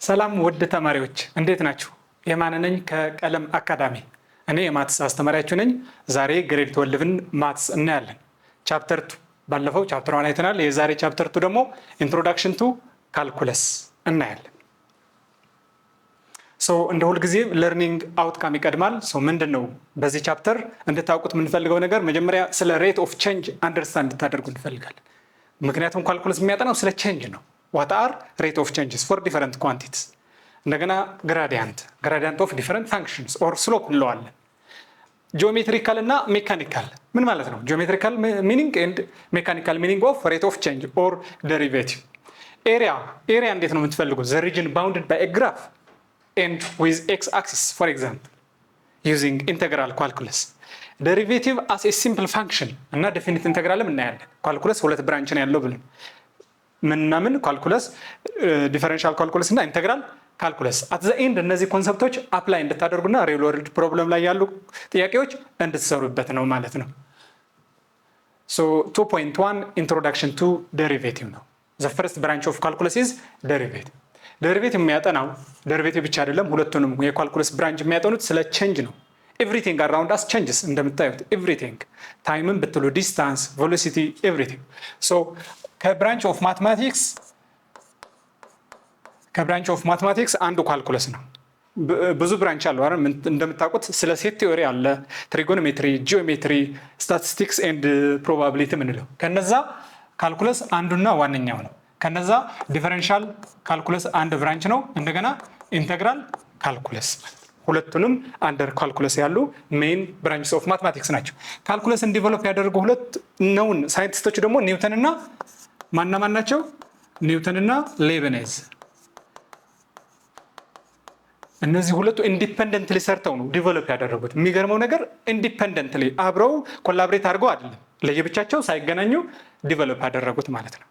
ሰላም ውድ ተማሪዎች እንዴት ናችሁ? የማን ነኝ ከቀለም አካዳሚ። እኔ የማትስ አስተማሪያችሁ ነኝ። ዛሬ ግሬድ 12ን ማትስ እናያለን። ቻፕተር 2 ባለፈው ቻፕተር 1 አይተናል። የዛሬ ቻፕተር 2 ደግሞ ኢንትሮዳክሽን ቱ ካልኩለስ እናያለን። እንደ ሁልጊዜ ለርኒንግ አውትካም ይቀድማል። ምንድነው በዚህ ቻፕተር እንድታውቁት የምንፈልገው ነገር መጀመሪያ ስለ ሬት ኦፍ ቼንጅ አንደርስታንድ እንድታደርጉ እንፈልጋለን። ምክንያቱም ካልኩለስ የሚያጠናው ስለ ቼንጅ ነው። what are rate of changes for different quantities እንደገና gradient of different functions or slope እንለዋለን። geometrical እና mechanical ምን ማለት ነው? geometrical meaning and mechanical meaning of rate of change or derivative. area እንዴት ነው የምትፈልጉት? the region bounded by a graph and with x-axis for example using integral calculus. derivative as a simple function እና definite integral እናያለን። calculus ሁለት ብራንች ነው ያለው ብለን ምንናምን ካልኩለስ ዲፈረንሻል ካልኩለስ እና ኢንተግራል ካልኩለስ አት ዘ ኤንድ እነዚህ ኮንሰፕቶች አፕላይ እንድታደርጉና ሪል ወርልድ ፕሮብለም ላይ ያሉ ጥያቄዎች እንድትሰሩበት ነው ማለት ነው። 2.1 ኢንትሮዳክሽን ቱ ዴሪቬቲቭ ነው። ዘ ፈርስት ብራንች ኦፍ ካልኩለስ ኢዝ ዴሪቬቲቭ። ዴሪቬቲቭ የሚያጠናው ዴሪቬቲቭ ብቻ አይደለም፣ ሁለቱንም የካልኩለስ ብራንች የሚያጠኑት ስለ ቼንጅ ነው። ኤቭሪቲንግ አራውንድ አስ ቼንጅስ እንደምታዩት ኤቭሪቲንግ ታይምን ብትሉ ዲስታንስ፣ ቬሎሲቲ ኤቭሪቲንግ ከብራንች ኦፍ ማትማቲክስ አንዱ ካልኩለስ ነው። ብዙ ብራንች አለው አይደል? እንደምታውቁት ስለ ሴት ቲዮሪ አለ፣ ትሪጎኖሜትሪ፣ ጂኦሜትሪ፣ ስታቲስቲክስ ኤንድ ፕሮባቢሊቲ ምንለው። ከነዛ ካልኩለስ አንዱና ዋነኛው ነው። ከነዛ ዲፈረንሻል ካልኩለስ አንድ ብራንች ነው። እንደገና ኢንተግራል ካልኩለስ ሁለቱንም አንደር ካልኩለስ ያሉ ሜን ብራንችስ ኦፍ ማትማቲክስ ናቸው። ካልኩለስን ዲቨሎፕ ያደረጉ ሁለት ነውን ሳይንቲስቶች ደግሞ ኒውተንና ማን ናቸው? ኒውተንና ሌብኔዝ። እነዚህ ሁለቱ ኢንዲፔንደንትሊ ሰርተው ነው ዲቨሎፕ ያደረጉት። የሚገርመው ነገር ኢንዲፔንደንትሊ አብረው ኮላብሬት አድርገው አይደለም፣ ለየብቻቸው ሳይገናኙ ዲቨሎፕ ያደረጉት ማለት ነው።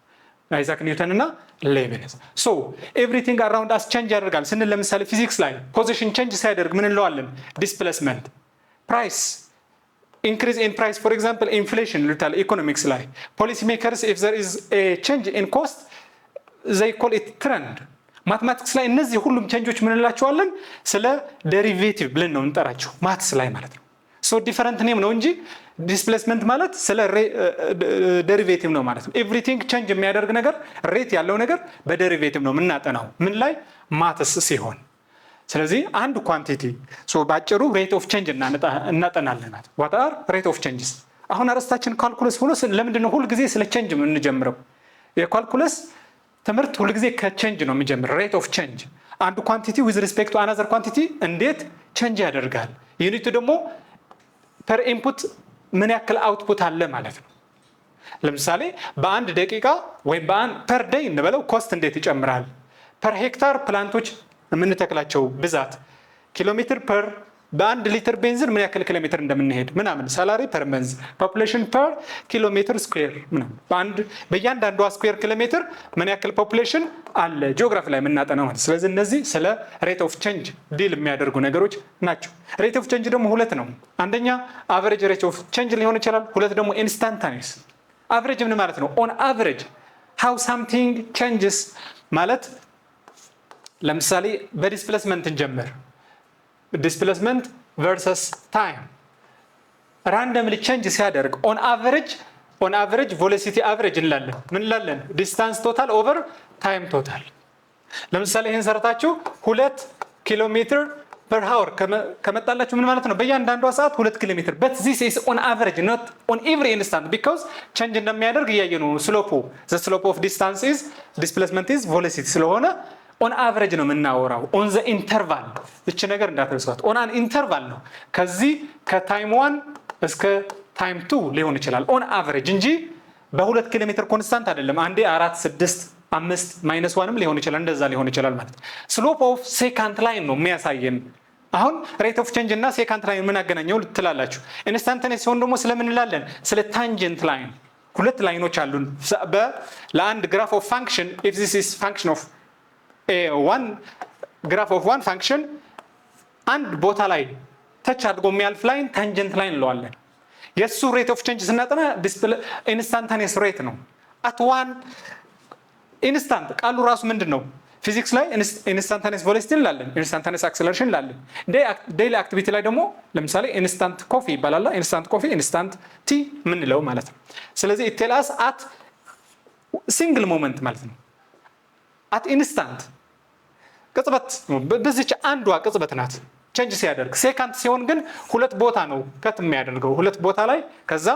አይዛክ ኒውተን እና ሌብኔዝ። ኤቭሪቲንግ አራውንድ አስ ቼንጅ ያደርጋል ስንል ለምሳሌ ፊዚክስ ላይ ፖዚሽን ቼንጅ ሲያደርግ ምን እንለዋለን? ዲስፕሌስመንት። ፕራይስ increase in price, for example inflation ይሉታል ኢኮኖሚክስ ላይ። ፖሊሲ ሜከርስ if there is a change in cost they call it trend። ማትማቲክስ ላይ እነዚህ ሁሉም ቼንጆች ምን እንላቸዋለን? ስለ ዴሪቬቲቭ ብለን ነው እንጠራቸው ማትስ ላይ ማለት ነው። ዲፈረንት ኔም ነው እንጂ ዲስፕሌስመንት ማለት ስለ ዴሪቬቲቭ ነው ማለት ነው። ኤቭሪቲንግ ቼንጅ የሚያደርግ ነገር ሬት ያለው ነገር በዴሪቬቲቭ ነው የምናጠናው ምን ላይ? ማትስ ሲሆን። ስለዚህ አንድ ኳንቲቲ ባጭሩ ሬት ኦፍ ቼንጅ እናጠናለን። what are rate of changes? አሁን አረስታችን ካልኩለስ ሆኖ ለምንድን ነው ሁልጊዜ ስለ ቼንጅ የምንጀምረው? የካልኩለስ ትምህርት ሁልጊዜ ከቼንጅ ነው የሚጀምረው። ሬት ኦፍ ቼንጅ አንድ ኳንቲቲ with respect to another ኳንቲቲ እንዴት ቼንጅ ያደርጋል። ዩኒቱ ደግሞ ፐር ኢንፑት ምን ያክል አውትፑት አለ ማለት ነው። ለምሳሌ በአንድ ደቂቃ ወይም ፐር ዴይ እንበለው ኮስት እንዴት ይጨምራል። ፐር ሄክታር ፕላንቶች የምንተክላቸው ብዛት፣ ኪሎሜትር ፐር በአንድ ሊትር ቤንዚን ምን ያክል ኪሎሜትር እንደምንሄድ ምናምን፣ ሳላሪ ፐር መንዝ፣ ፖፑሌሽን ፐር ኪሎሜትር ስኩዌር ምናምን፣ በእያንዳንዷ ስኩዌር ኪሎሜትር ምን ያክል ፖፑሌሽን አለ ጂኦግራፊ ላይ የምናጠናው ማለት። ስለዚህ እነዚህ ስለ ሬት ኦፍ ቼንጅ ዲል የሚያደርጉ ነገሮች ናቸው። ሬት ኦፍ ቼንጅ ደግሞ ሁለት ነው። አንደኛ አቨሬጅ ሬት ኦፍ ቼንጅ ሊሆን ይችላል። ሁለት ደግሞ ኢንስታንታኒየስ። አቨሬጅ ምን ማለት ነው? ኦን አቨሬጅ ሃው ሳምቲንግ ቼንጅስ ማለት ለምሳሌ በዲስፕሌስመንት እንጀምር። ዲስፕሌስመንት ቨርሰስ ታይም ራንደምሊ ቼንጅ ሲያደርግ ኦን አቨሬጅ ቬሎሲቲ አቨሬጅ እንላለን። ምን እንላለን? ዲስታንስ ቶታል ኦቨር ታይም ቶታል። ለምሳሌ ይህን ሰርታችሁ 2 ኪሎ ሜትር ፐር ሃወር ከመጣላችሁ ምን ማለት ነው? በእያንዳንዷ ሰዓት 2 ኪሎ ሜትር። በት ዚስ ኢዝ ኦን አቨሬጅ ኖት ኦን ኤቭሪ ኢንስታንት ቢካዝ ቼንጅ እንደሚያደርግ እያየ ነው። ስሎፑ ዘ ስሎፕ ኦፍ ዲስታንስ ኢዝ ዲስፕሌስመንት ኢዝ ቬሎሲቲ ስለሆነ ኦን አቨሬጅ ነው የምናወራው። ኦን ዘ ኢንተርቫል እቺ ነገር እንዳትረሷት። ኦን አን ኢንተርቫል ነው ከዚህ ከታይም 1 እስከ ታይም 2 ሊሆን ይችላል ኦን አቨሬጅ እንጂ በ2 ኪሎ ሜትር ኮንስታንት አይደለም። አንዴ 4 6 5 ማይነስ 1ም ሊሆን ይችላል። እንደዛ ሊሆን ይችላል ማለት ነው። ስሎፕ ኦፍ ሴካንት ላይን ነው የሚያሳየን። አሁን ሬት ኦፍ ቼንጅ እና ሴካንት ላይን ምን አገናኘው ትላላችሁ? ኢንስታንታኒየስ ሲሆን ደግሞ ስለምን እንላለን? ስለ ታንጀንት ላይን። ሁለት ላይኖች አሉን ለአንድ ግራፍ ኦፍ ፋንክሽን if this is function of one graph of one function አንድ ቦታ ላይ ተች አድርጎ የሚያልፍ ላይን ታንጀንት ላይን እንለዋለን። የሱ ሬት ኦፍ ቼንጅ ስናጠና ኢንስታንታኒየስ ሬት ነው። አት ዋን ኢንስታንት ቃሉ ራሱ ምንድነው? ፊዚክስ ላይ ኢንስታንታኒየስ ቬሎሲቲ እንላለን፣ ኢንስታንታኒየስ አክሰለሬሽን እንላለን። ዴይሊ አክቲቪቲ ላይ ደግሞ ለምሳሌ ኢንስታንት ኮፊ ይባላል። ኢንስታንት ኮፊ፣ ኢንስታንት ቲ ምንለው ማለት ነው። ስለዚህ ኢቴላስ አት ሲንግል ሞመንት ማለት ነው። አት ኢንስታንት ቅጽበት፣ በዚች አንዷ ቅጽበት ናት ቼንጅ ሲያደርግ። ሴካንድ ሲሆን ግን ሁለት ቦታ ነው ከት የሚያደርገው፣ ሁለት ቦታ ላይ። ከዛ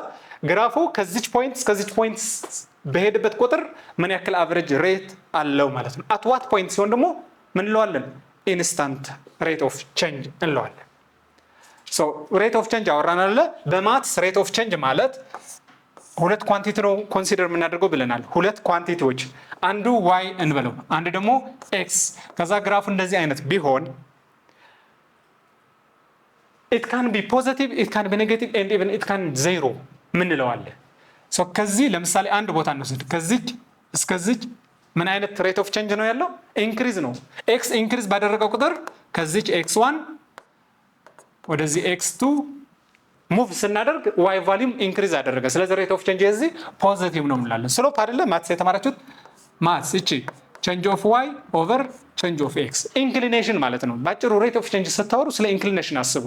ግራፉ ከዚች ፖይንት እስከዚች ፖይንት በሄድበት ቁጥር ምን ያክል አቨሬጅ ሬት አለው ማለት ነው። አት ዋት ፖይንት ሲሆን ደግሞ ምን እንለዋለን? ኢንስታንት ሬት ኦፍ ቼንጅ እንለዋለን። ሶ ሬት ኦፍ ቼንጅ አወራን አለ። በማትስ ሬት ኦፍ ቼንጅ ማለት ሁለት ኳንቲቲ ነው ኮንሲደር የምናደርገው ብለናል። ሁለት ኳንቲቲዎች፣ አንዱ ዋይ እንበለው፣ አንድ ደግሞ ኤክስ። ከዛ ግራፉ እንደዚህ አይነት ቢሆን it can be positive, it can be negative and even it can zero ምንለዋለን። ሶ ከዚህ ለምሳሌ አንድ ቦታ እንወስድ። ከዚች እስከዚች ምን አይነት ሬት ኦፍ ቼንጅ ነው ያለው? ኢንክሪዝ ነው። ኤክስ ኢንክሪዝ ባደረገው ቁጥር ከዚች ኤክስ 1 ወደዚህ ኤክስ 2 ሙቭ ስናደርግ ዋይ ቫሊዩም ኢንክሪዝ አደረገ። ስለዚህ ሬት ኦፍ ቼንጅ የዚህ ፖዚቲቭ ነው እንላለን። ስሎፕ አይደለ ማትስ የተማራችሁት? ማትስ እቺ ቼንጅ ኦፍ ዋይ ኦቨር ቼንጅ ኦፍ ኤክስ ኢንክሊኔሽን ማለት ነው። ባጭሩ ሬት ኦፍ ቼንጅ ስታወሩ ስለ ኢንክሊኔሽን አስቡ።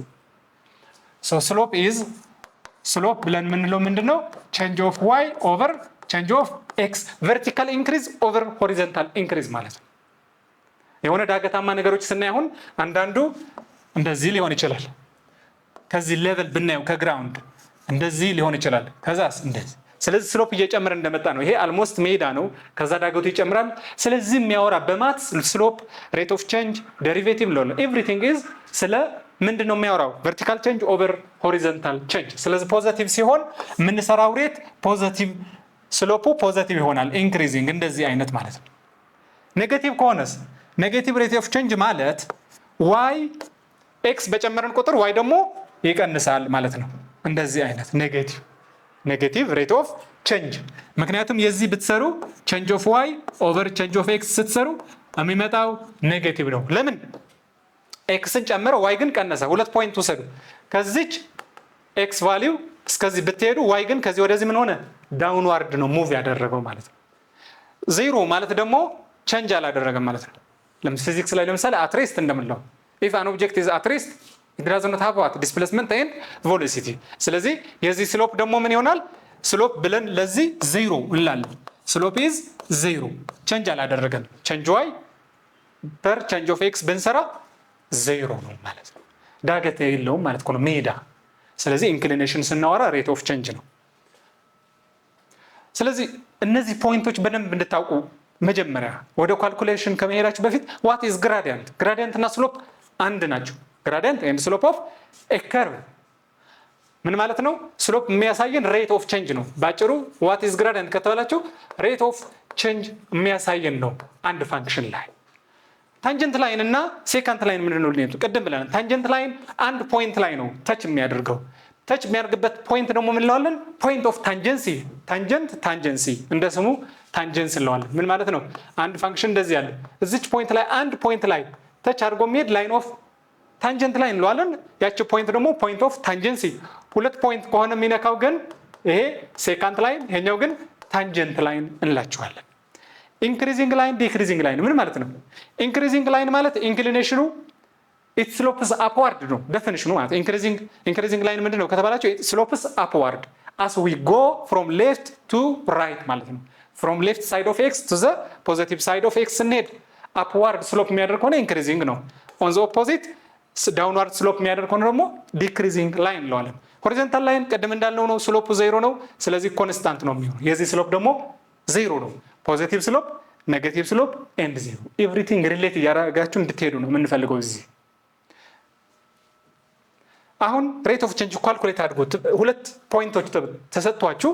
ሶ ስሎፕ ኢዝ ስሎፕ ብለን የምንለው ምንድነው? ቼንጅ ኦፍ ዋይ ኦቨር ቼንጅ ኦፍ ኤክስ ቨርቲካል ኢንክሪዝ ኦቨር ሆሪዞንታል ኢንክሪዝ ማለት ነው። የሆነ ዳገታማ ነገሮች ስናይ አሁን አንዳንዱ እንደዚህ ሊሆን ይችላል። ከዚህ ሌቨል ብናየው ከግራውንድ እንደዚህ ሊሆን ይችላል። ከዛስ እንደዚህ። ስለዚህ ስሎፕ እየጨመረ እንደመጣ ነው። ይሄ አልሞስት ሜዳ ነው። ከዛ ዳገቱ ይጨምራል። ስለዚህ የሚያወራ በማትስ ስሎፕ ሬት ኦፍ ቼንጅ ዴሪቬቲቭ ሎለ ኤቭሪቲንግ ኢዝ ስለ ምንድን ነው የሚያወራው? ቨርቲካል ቼንጅ ኦቨር ሆሪዞንታል ቼንጅ። ስለዚህ ፖዚቲቭ ሲሆን የምንሰራው ሬት ፖዚቲቭ፣ ስሎፑ ፖዚቲቭ ይሆናል ኢንክሪዚንግ እንደዚህ አይነት ማለት ነው። ኔጌቲቭ ከሆነስ ኔጌቲቭ ሬት ኦፍ ቼንጅ ማለት ዋይ ኤክስ በጨመረን ቁጥር ዋይ ደግሞ ይቀንሳል ማለት ነው። እንደዚህ አይነት ኔጌቲቭ ሬት ኦፍ ቼንጅ። ምክንያቱም የዚህ ብትሰሩ ቼንጅ ኦፍ ዋይ ኦቨር ቼንጅ ኦፍ ኤክስ ስትሰሩ የሚመጣው ኔጌቲቭ ነው። ለምን? ኤክስን ጨመረ ዋይ ግን ቀነሰ። ሁለት ፖይንት ውሰዱ። ከዚች ኤክስ ቫሊዩ እስከዚህ ብትሄዱ ዋይ ግን ከዚህ ወደዚህ ምን ሆነ? ዳውንዋርድ ነው ሙቭ ያደረገው ማለት ነው። ዜሮ ማለት ደግሞ ቼንጅ አላደረገም ማለት ነው። ፊዚክስ ላይ ለምሳሌ አትሬስት እንደምንለው ኢፍ አን ኦብጀክት ኢዝ አትሬስት it does not have what displacement and velocity። ስለዚህ የዚህ ስሎፕ ደግሞ ምን ይሆናል? ስሎፕ ብለን ለዚህ ዜሮ እንላለን። ስሎፕ ኢዝ ዜሮ ቼንጅ አላደረገም። ቼንጅ ዋይ ፐር ቼንጅ ኦፍ ኤክስ ብንሰራ ዜሮ ነው ማለት ነው። ዳገት የለውም ማለት ነው ሜዳ። ስለዚህ ኢንክሊኔሽን ስናወራ ሬት ኦፍ ቼንጅ ነው። ስለዚህ እነዚህ ፖይንቶች በደንብ እንድታውቁ መጀመሪያ ወደ ካልኩሌሽን ከመሄዳችሁ በፊት ዋት ኢዝ ግራዲያንት? ግራዲያንት እና ስሎፕ አንድ ናቸው። ግራዲያንት ኤንድ ስሎፕ ኦፍ ኤ ከርቭ ምን ማለት ነው? ስሎፕ የሚያሳየን ሬት ኦፍ ቼንጅ ነው። ባጭሩ ዋት ኢዝ ግራዲያንት ከተባላችሁ ሬት ኦፍ ቼንጅ የሚያሳየን ነው አንድ ፋንክሽን ላይ። ታንጀንት ላይን እና ሴካንት ላይን ምንድን ነው ልዩነቱ? ቅድም ብለናል። ታንጀንት ላይን አንድ ፖይንት ላይ ነው ተች የሚያደርገው። ተች የሚያደርግበት ፖይንት ደግሞ ምን እንለዋለን? ፖይንት ኦፍ ታንጀንሲ። ታንጀንሲ እንደ ስሙ ታንጀንስ እንለዋለን። ምን ማለት ነው? አንድ ፋንክሽን እንደዚህ ያለ እዚች ፖይንት ላይ አንድ ፖይንት ላይ ተች አድርጎ የሚሄድ ላይን ኦፍ ታንጀንት ላይን እንለዋለን። ያቺ ፖይንት ደግሞ ፖይንት ኦፍ ታንጀንሲ። ሁለት ፖይንት ከሆነ የሚነካው ግን ይሄ ሴካንት ላይን፣ ይሄኛው ግን ታንጀንት ላይን እንላቸዋለን። ኢንክሪዚንግ ላይን፣ ዲክሪዚንግ ላይን ምን ማለት ነው? ኢንክሪዚንግ ላይን ማለት ኢንክሊኔሽኑ ኢት ስሎፕስ አፕዋርድ ነው ዴፊኒሽኑ ማለት። ኢንክሪዚንግ ላይን ምንድን ነው ከተባላቸው ስሎፕስ አፕዋርድ አስ ዊ ጎ ፍሮም ሌፍት ቱ ራይት ማለት ነው። ፍሮም ሌፍት ሳይድ ኦፍ ኤክስ ቱ ዘ ፖዚቲቭ ሳይድ ኦፍ ኤክስ ስንሄድ አፕዋርድ ስሎፕ የሚያደርግ ከሆነ ኢንክሪዚንግ ነው። ኦን ዘ ኦፖዚት ዳውንዋርድ ስሎፕ የሚያደርግ ከሆነ ደግሞ ዲክሪዚንግ ላይን እንለዋለን። ሆሪዞንታል ላይን ቅድም እንዳልነው ነው፣ ስሎፑ ዜሮ ነው። ስለዚህ ኮንስታንት ነው የሚሆነው። የዚህ ስሎፕ ደግሞ ዜሮ ነው። ፖዚቲቭ ስሎፕ፣ ኔጌቲቭ ስሎፕ ኤንድ ዜሮ። ኤቭሪቲንግ ሪሌት እያደረጋችሁ እንድትሄዱ ነው የምንፈልገው እዚህ። አሁን ሬት ኦፍ ቼንጅ ኳልኩሌት አድርጉት። ሁለት ፖይንቶች ተሰጥቷችሁ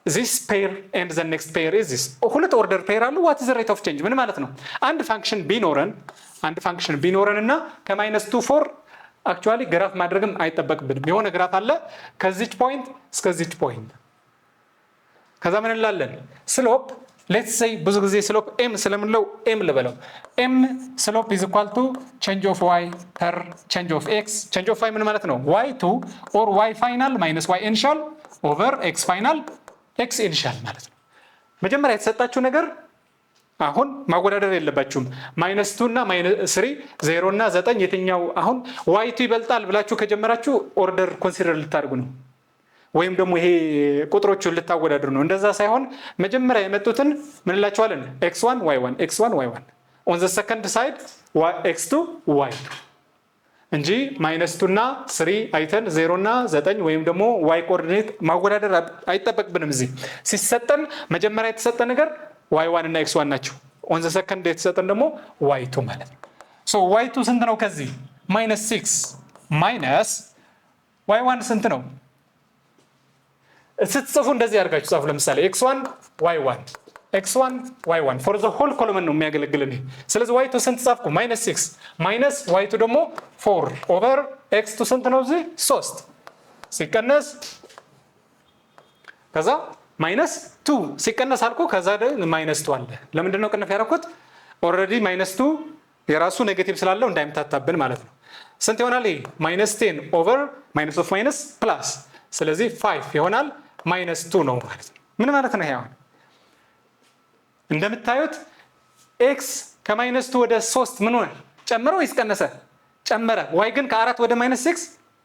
this pair and the next pair is this። ሁለት ኦርደር ፔር አሉ። what is the rate of change ምን ማለት ነው? አንድ ፋንክሽን ቢኖረን እና ከማይነስ 2 4 አክቹአሊ ግራፍ ማድረግም አይጠበቅብንም። የሆነ ግራፍ አለ ከዚች ፖይንት እስከዚች ፖይንት። ከዛ ምን እንላለን? ስሎፕ ሌትስ ሴይ ብዙ ጊዜ ስሎፕ ኤም ስለምንለው ኤም ልበለው። ኤም ስሎፕ ኢዝ ኢኳል ቱ ቼንጅ ኦፍ ዋይ ፐር ቼንጅ ኦፍ ኤክስ። ቼንጅ ኦፍ ዋይ ምን ማለት ነው? ዋይ 2 ኦር ዋይ ፋይናል ማይነስ ዋይ ኢኒሻል ኦቨር ኤክስ ፋይናል ኤክስ ኢኒሻል ማለት ነው። መጀመሪያ የተሰጣችሁ ነገር አሁን ማወዳደር የለባችሁም። -2 እና -3 0 እና 9 የትኛው አሁን ዋይቱ ይበልጣል ብላችሁ ከጀመራችሁ ኦርደር ኮንሲደር ልታደርጉ ነው፣ ወይም ደግሞ ይሄ ቁጥሮቹን ልታወዳድሩ ነው። እንደዛ ሳይሆን መጀመሪያ የመጡትን ምን እንላቸዋለን? x1 y1 x1 y1 on the second side x2 y2 እንጂ -2 እና 3 አይተን 0 እና 9 ወይም ደግሞ y ኮኦርዲኔት ማወዳደር አይጠበቅብንም። እዚህ ሲሰጠን መጀመሪያ የተሰጠ ነገር y1 እና x1 ናቸው። on the second የተሰጠን ደግሞ y2 ማለት ነው። so y2 ስንት ነው? ከዚህ -6 ማይነስ y1 ስንት ነው? ስትጽፉ እንደዚህ አድርጋችሁ ጻፉ። ለምሳሌ x1 y1 x1 y1 for the whole column ነው የሚያገለግልን። ስለዚህ y2 ስንት ጻፍኩ? -6 ማይነስ y2 ደግሞ 4 ኦቨር x2 ስንት ነው? እዚህ 3 ሲቀነስ ከዛ -2 ሲቀነስ አልኩ። ከዛ -2 አለ። ለምንድን ነው ቅንፍ ያደረኩት? ኦልሬዲ -2 የራሱ ኔጌቲቭ ስላለው እንዳይምታታብን ማለት ነው። ስንት ይሆናል? -10 ኦቨር ማይነስ ኦፍ ማይነስ ፕላስ፣ ስለዚህ 5 ይሆናል። -2 ነው ማለት ነው። ምን ማለት ነው? ይሄ አሁን እንደምታዩት ኤክስ ከ-2 ወደ 3 ምን ሆነ? ጨመረ ወይስ ቀነሰ? ጨመረ። ዋይ ግን ከ4 ወደ -6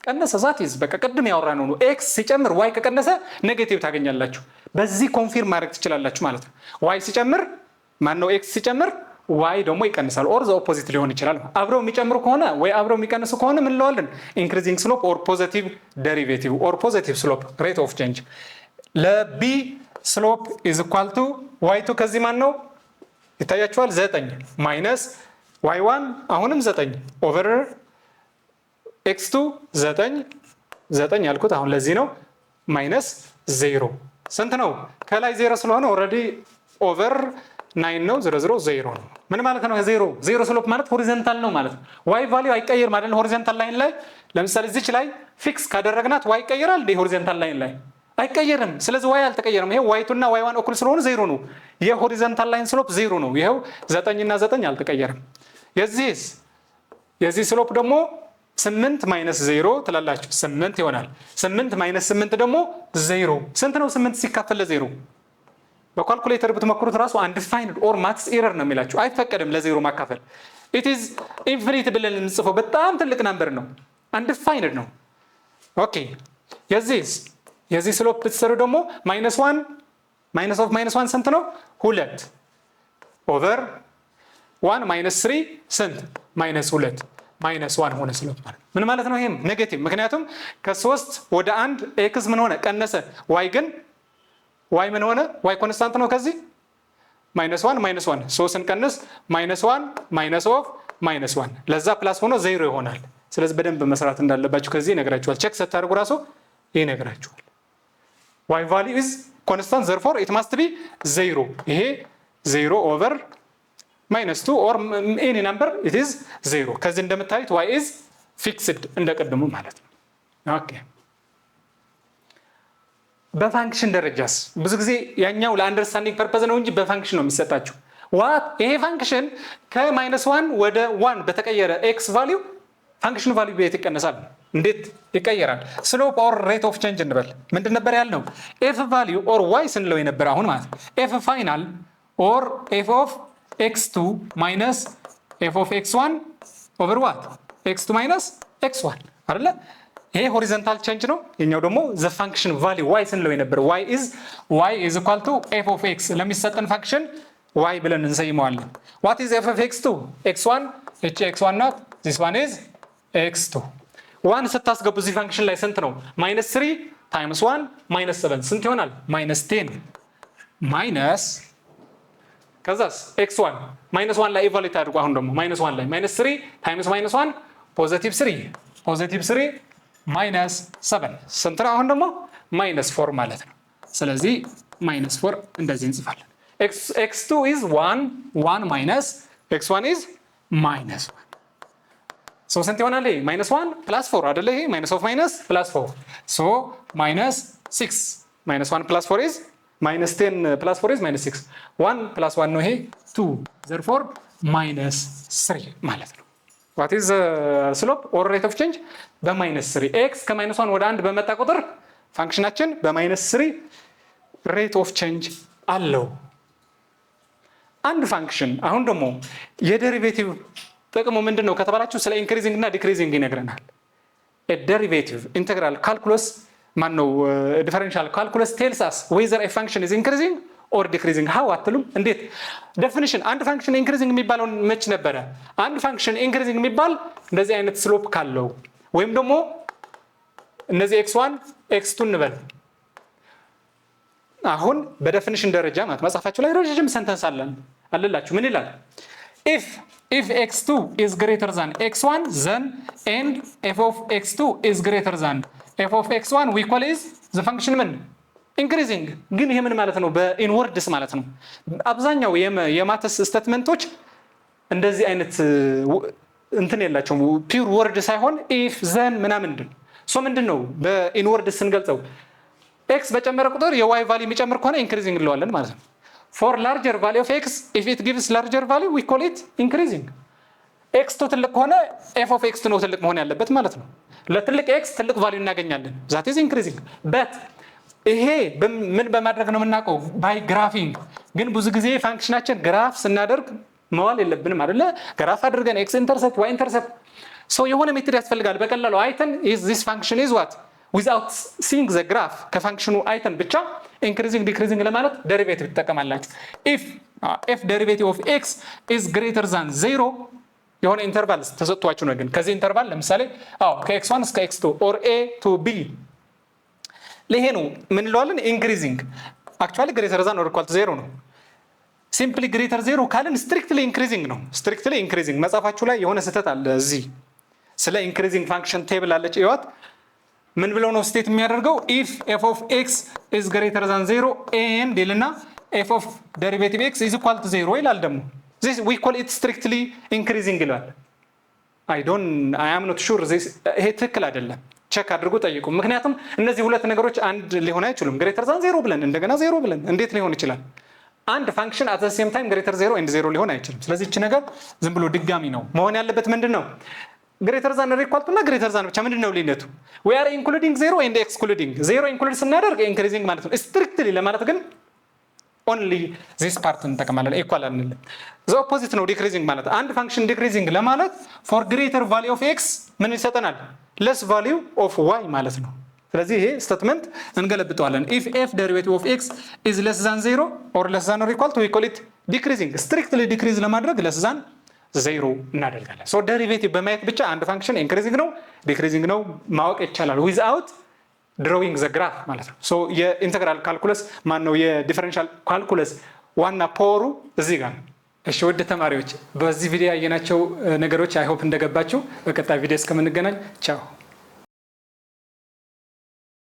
ቀነሰ። ዛት ይዝ በቃ ቅድም ያወራነው ነው። ኤክስ ሲጨምር ዋይ ከቀነሰ ኔጌቲቭ ታገኛላችሁ። በዚህ ኮንፊርም ማድረግ ትችላላችሁ ማለት ነው። ዋይ ሲጨምር ማን ነው? ኤክስ ሲጨምር ዋይ ደግሞ ይቀንሳል። ኦር ዘ ኦፖዚት ሊሆን ይችላል። አብረው የሚጨምሩ ከሆነ ወይ አብረው የሚቀንሱ ከሆነ ምን እንለዋለን? ኢንክሪዚንግ ስሎፕ ኦር ፖዚቲቭ ዴሪቬቲቭ ኦር ፖዚቲቭ ስሎፕ ሬት ኦፍ ቼንጅ። ለቢ ስሎፕ ኢዝ ኢኳል ቱ ዋይ2 ከዚህ ማን ነው ይታያችኋል? 9 ማይነስ ዋይ1 አሁንም 9 ኦቨር ኤክስ2 9 ያልኩት አሁን ለዚህ ነው። ማይነስ 0 ስንት ነው? ከላይ 0 ስለሆነ ኦልሬዲ ኦቨር 9 ነው። 0 0 ነው። ምን ማለት ነው? 0 ስሎፕ ማለት ሆሪዞንታል ነው ማለት ነው። ዋይ ቫልዩ አይቀየር ማለት ነው። ሆሪዞንታል ላይን ላይ ለምሳሌ እዚች ላይ ፊክስ ካደረግናት ዋይ ይቀየራል እንደ ሆሪዞንታል ላይን ላይ አይቀየርም። ስለዚህ ዋይ አልተቀየረም። ይሄ ዋይ2 እና ዋይ1 እኩል ስለሆኑ 0 ነው። የሆሪዞንታል ላይን ስሎፕ 0 ነው። ይሄው 9 እና 9 አልተቀየረም። የዚህ ስሎፕ ደግሞ 8 ማይነስ 0 ትላላችሁ 8 ይሆናል። 8 ማይነስ 8 ደግሞ 0 ስንት ነው? 8 ሲካፈል ለ0 በካልኩሌተር ብትሞክሩት ራሱ አንዲፋይንድ ኦር ማትስ ኤረር ነው የሚላችሁ። አይፈቀድም ለዜሮ ማካፈል። ኢት ኢዝ ኢንፊኒት ብለን የምንጽፈው በጣም ትልቅ ነምበር ነው። አንዲፋይንድ ነው። ኦኬ የዚህ ስሎፕ ብትሰሩ ደግሞ -1 ማይነስ ኦፍ -1 ስንት ነው? 2 ኦቨር 1 ማይነስ 3 ስንት? -2 -1 ሆነ ስሎፕ ማለት ምን ማለት ነው? ይሄም ኔጌቲቭ። ምክንያቱም ከ3 ወደ 1 ኤክስ ምን ሆነ? ቀነሰ። ዋይ ግን ዋይ ምን ሆነ? ዋይ ኮንስታንት ነው። ከዚህ -1 3 ስንቀንስ -1 ማይነስ ኦፍ -1 ለዛ ፕላስ ሆኖ 0 ይሆናል። ስለዚህ በደንብ መስራት እንዳለባችሁ ከዚህ ይነግራችኋል። ቼክ ስታደርጉ ራሱ ይነግራችኋል። ዋይ ቫልዩ ኢዝ ኮንስታንት ዘርፎር ኢት ማስት ቢ 0። ይሄ 0 ኦቨር -2 ኦር ኤኒ ነምበር ኢት ኢዝ 0። ከዚህ እንደምታዩት ዋይ ኢዝ ፊክስድ እንደቀድሙ ማለት ነው። ኦኬ በፋንክሽን ደረጃስ ብዙ ጊዜ ያኛው ለአንደርስታንዲንግ ፐርፐዝ ነው እንጂ በፋንክሽን ነው የሚሰጣችሁ። ይሄ ፋንክሽን ከ-1 ወደ 1 በተቀየረ ኤክስ ቫልዩ ፋንክሽኑ ቫልዩ ቤት ይቀነሳል። እንዴት ይቀየራል? ስሎፕ ኦር ሬት ኦፍ ቼንጅ እንበል። ምንድን ነበር ያልነው? ኤፍ ቫልዩ ኦር ዋይ ስንለው የነበረ አሁን ማለት ኤፍ ፋይናል ኦር ኤፍ ኦፍ x2 ማይነስ ኤፍ ኦፍ x1 ኦቨር ዋት x2 ማይነስ x1 አይደለ? ይሄ ሆሪዞንታል ቼንጅ ነው። የኛው ደግሞ ዘ ፋንክሽን ቫልዩ ዋይ ስንለው የነበረ ዋይ ኢዝ ኢኳል ቱ ኤፍ ኦፍ ኤክስ ለሚሰጠን ፋንክሽን ዋይ ብለን እንሰይመዋለን። ዋት ኢዝ ኤፍ ኦፍ x2? x1 እቺ x1 ናት። ዚስ ዋን ኢዝ x2። ዋን ስታስገቡ እዚህ ፋንክሽን ላይ ስንት ነው? -3 ታይምስ 1 -7 ስንት ይሆናል? -10 ማይነስ ከዛስ x1 -1 ላይ ኢቫሉዌት አድርጉ። አሁን ደግሞ -1 ላይ -3 ታይምስ -1 +3 -7 ስንት ነው? አሁን ደግሞ -4 ማለት ነው። ስለዚህ -4 እንደዚህ እንጽፋለን። x2 is 1 minus x1 is -1 ሶ ስንት ይሆናል? -1 +4 አይደለ? ይሄ ማይነስ ኦፍ ማይነስ +4 ሶ -6 -1 +4 is -10 +4 is -6 1 + 1 ነው ይሄ 2 therefore -3 ማለት ነው። what is slope or rate of change? በ-3 x ከ-1 ወደ 1 በመጣ ቁጥር ፋንክሽናችን በ-3 ሬት ኦፍ ቼንጅ አለው። አንድ ፋንክሽን አሁን ደግሞ የዴሪቬቲቭ ጥቅሙ ምንድነው ከተባላችሁ ስለ ኢንክሪዚንግ እና ዲክሪዚንግ ይነግረናል። ዴሪቬቲቭ ኢንተግራል ካልኩለስ ማነው ዲፈረንሻል ካልኩለስ ቴልስ አስ ዌዘር ኤ ፋንክሽን ኢዝ ኢንክሪዚንግ ኦር ዲክሪዚንግ። ሃው አትሉም እንዴት? ዴፊኒሽን አንድ ፋንክሽን ኢንክሪዚንግ የሚባለው መች ነበረ? አንድ ፋንክሽን ኢንክሪዚንግ የሚባል እንደዚህ አይነት ስሎፕ ካለው ወይም ደግሞ እነዚህ x1 x2 እንበል። አሁን በዴፊኒሽን ደረጃ ማለት መጽሐፋችሁ ላይ ረጅም ሰንተንስ አለላችሁ። ምን ይላል? if x2 is greater than x1 then and f of x2 is greater than f of x1 we call is the function ምን ኢንክሪዚንግ። ግን ይሄ ምን ማለት ነው? በኢንወርድስ ማለት ነው። አብዛኛው የማተስ ስቴትመንቶች እንደዚህ አይነት እንትን የላቸውም። ፒውር ወርድ ሳይሆን if then ምናምን ምንድነው በኢንወርድስ ስንገልጸው ኤክስ በጨመረ ቁጥር የዋይ ቫልዩ የሚጨምር ከሆነ ኢንክሪዚንግ እንለዋለን ማለት ነው። for larger value of x if it gives larger value we call it increasing። x2 ትልቅ ከሆነ f of x2 ነው ትልቅ መሆን ያለበት ማለት ነው። ለትልቅ x ትልቅ ቫልዩ እናገኛለን። that is increasing። but ይሄ ምን በማድረግ ነው የምናውቀው? by graphing። ግን ብዙ ጊዜ ፋንክሽናችን ግራፍ ስናደርግ መዋል የለብንም አይደለ? ግራፍ አድርገን x ኢንተርሰፕት y ኢንተርሰፕት የሆነ ሜትድ ያስፈልጋል። በቀላሉ አይተን this function is what without seeing the graph ከፋንክሽኑ አይተን ብቻ ኢንክሪዚንግ ዲክሪዚንግ ለማለት ዴሪቬቲቭ ትጠቀማላችሁ። if derivative of x is greater than 0 የሆነ ኢንተርቫል ተሰጥቷችሁ ነው። ግን ከዚህ ኢንተርቫል ለምሳሌ ከx1 እስከ x2 or a to b ለይሄ ነው ምን እንለዋለን? ኢንክሪዚንግ። አክቹአሊ greater than or equal to 0 ነው። ሲምፕሊ greater 0 ካልን ስትሪክትሊ ኢንክሪዚንግ ነው። ስትሪክትሊ ኢንክሪዚንግ። መጽሐፋችሁ ላይ የሆነ ስህተት አለ። እዚህ ስለ ኢንክሪዚንግ ፋንክሽን ቴብል አለች እዩት። ምን ብለው ነው ስቴት የሚያደርገው? if f of x is greater than 0 and ይልና f of derivative x is equal to 0 ይላል። ደግሞ this we call it strictly increasing ይላል። I am not sure this ይሄ ትክክል አይደለም። ቼክ አድርጉ፣ ጠይቁ። ምክንያቱም እነዚህ ሁለት ነገሮች አንድ ሊሆን አይችሉም። greater than 0 ብለን እንደገና 0 ብለን እንዴት ሊሆን ይችላል? አንድ ፋንክሽን at the same time greater 0 and 0 ሊሆን አይችልም። ስለዚህ እቺ ነገር ዝም ብሎ ድጋሚ ነው መሆን ያለበት። ምንድነው greater than or equal to እና greater than ብቻ ምንድነው ልዩነቱ? we are including 0 and excluding 0 include ስናደርግ increasing ማለት ነው። strictly ለማለት ግን only this part እንጠቀማለን። equal አንልም። the opposite ነው decreasing ማለት። አንድ ፋንክሽን decreasing ለማለት for greater value of x ምን ይሰጠናል? less value of y ማለት ነው። ስለዚህ ይሄ ስቴትመንት እንገለብጠዋለን። if f derivative of x is less than 0 or less than or equal to we call it decreasing። strictly decrease ለማድረግ less than 0 እናደርጋለን። ዴሪቬቲቭ በማየት ብቻ አንድ ፋንክሽን ኢንክሪዚንግ ነው ዲክሪዚንግ ነው ማወቅ ይቻላል ዊዝአውት ድሮዊንግ ዘ ግራፍ ማለት ነው። የኢንተግራል ካልኩለስ ማነው የዲፈረንሻል ካልኩለስ ዋና ፓወሩ እዚህ ጋር ነው። እሺ ውድ ተማሪዎች በዚህ ቪዲዮ ያየናቸው ነገሮች አይ ሆፕ እንደገባችሁ። በቀጣይ ቪዲዮ እስከምንገናኝ ቻው።